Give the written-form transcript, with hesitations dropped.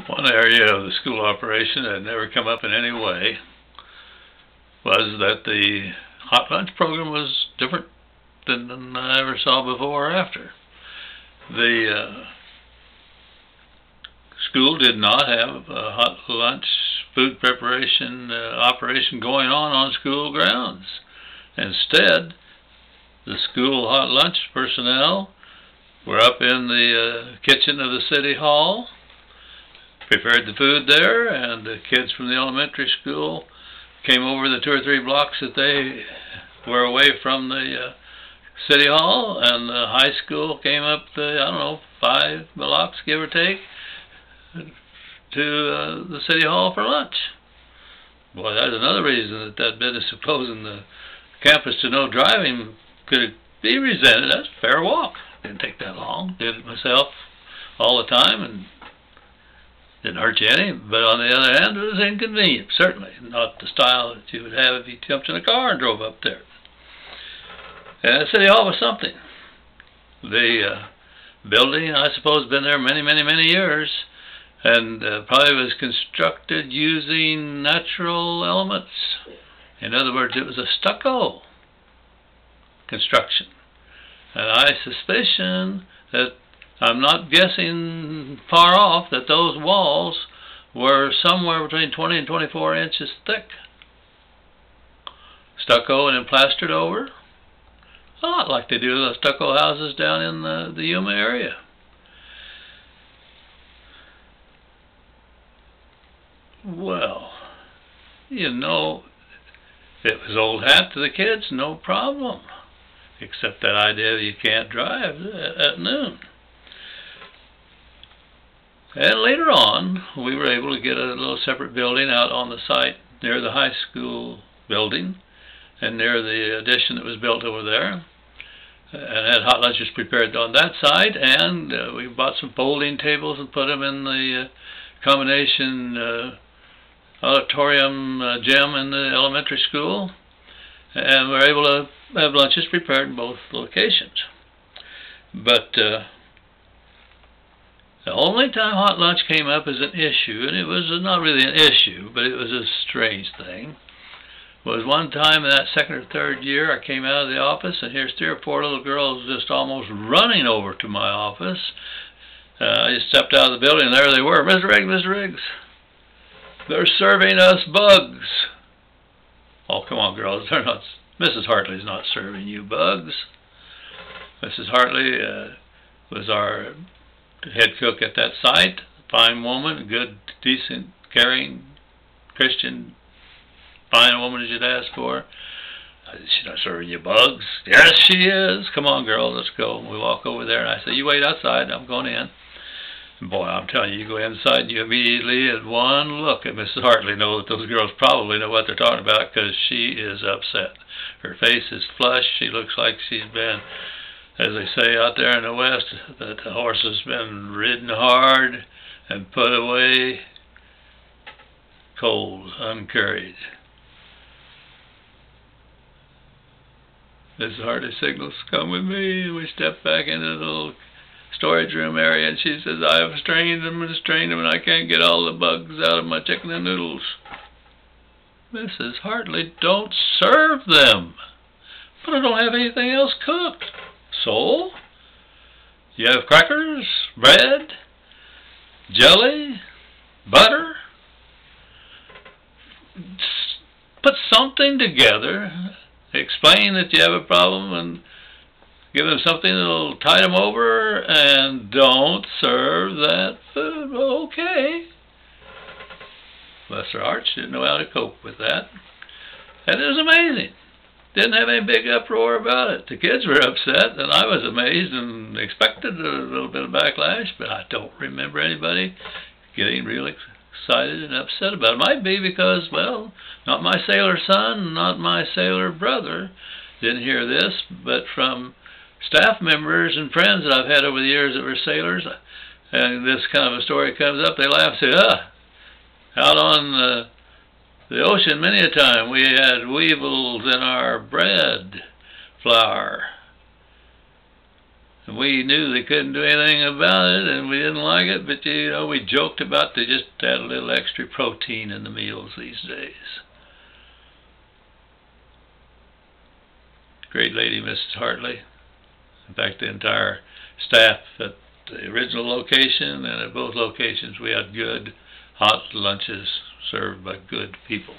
One area of the school operation that had never come up in any way was that the hot lunch program was different than I ever saw before or after. The school did not have a hot lunch food preparation operation going on school grounds. Instead, the school hot lunch personnel were up in the kitchen of the city hall, prepared the food there, and the kids from the elementary school came over the 2 or 3 blocks that they were away from the city hall, and the high school came up the, I don't know, 5 blocks, give or take, to the city hall for lunch. Boy, that's another reason that business of closing the campus to no driving could be resented. That's a fair walk. Didn't take that long. Did it myself all the time, and didn't hurt you any. But on the other hand, it was inconvenient, certainly. Not the style that you would have if you jumped in a car and drove up there. And the city hall was something. The building, I suppose, has been there many, many, many years, and probably was constructed using natural elements. In other words, it was a stucco construction. And I suspicion that, I'm not guessing far off, that those walls were somewhere between 20 and 24 inches thick. Stucco and then plastered over. A lot like they do those stucco houses down in the Yuma area. Well, you know, it was old hat to the kids, no problem. Except that idea that you can't drive at noon. And later on, we were able to get a little separate building out on the site near the high school building and near the addition that was built over there, and had hot lunches prepared on that side. And we bought some folding tables and put them in the combination auditorium gym in the elementary school, and we were able to have lunches prepared in both locations. But the only time hot lunch came up as an issue, and it was not really an issue, but it was a strange thing, was one time in that 2nd or 3rd year I came out of the office, and here's 3 or 4 little girls just almost running over to my office. I just stepped out of the building, and there they were. Mr. Riggs, Mr. Riggs, they're serving us bugs. Oh, come on, girls, they're not. Mrs. Hartley's not serving you bugs. Mrs. Hartley was our head cook at that site, fine woman, good, decent, caring, Christian, fine woman as you'd ask for. She's not serving you bugs. Yes, she is. Come on, girls, let's go. We walk over there, and I say, you wait outside, I'm going in. And boy, I'm telling you, you go inside, and you immediately, at one look at Mrs. Hartley, know that those girls probably know what they're talking about, because she is upset. Her face is flushed. She looks like she's been, as they say out there in the West, that the horse has been ridden hard and put away cold, uncurried. Mrs. Hartley signals, come with me, and we step back into the little storage room area, and she says, I've strained them, and I can't get all the bugs out of my chicken and noodles. Mrs. Hartley, don't serve them. But I don't have anything else cooked. So, you have crackers, bread, jelly, butter. Put something together. Explain that you have a problem and give them something that'll tide them over, and don't serve that food. Okay. Bless her heart, she didn't know how to cope with that. And it was amazing. Didn't have any big uproar about it. The kids were upset, and I was amazed and expected a little bit of backlash, but I don't remember anybody getting really excited and upset about it. Might be because, well, not my sailor son, not my sailor brother didn't hear this, but from staff members and friends that I've had over the years that were sailors, and this kind of a story comes up, they laugh and say, out on the ocean many a time we had weevils in our bread flour. And we knew they couldn't do anything about it, and we didn't like it, but you know, we joked about they just add a little extra protein in the meals these days. Great lady, Mrs. Hartley. In fact, the entire staff at the original location and at both locations, we had good hot lunches served by good people.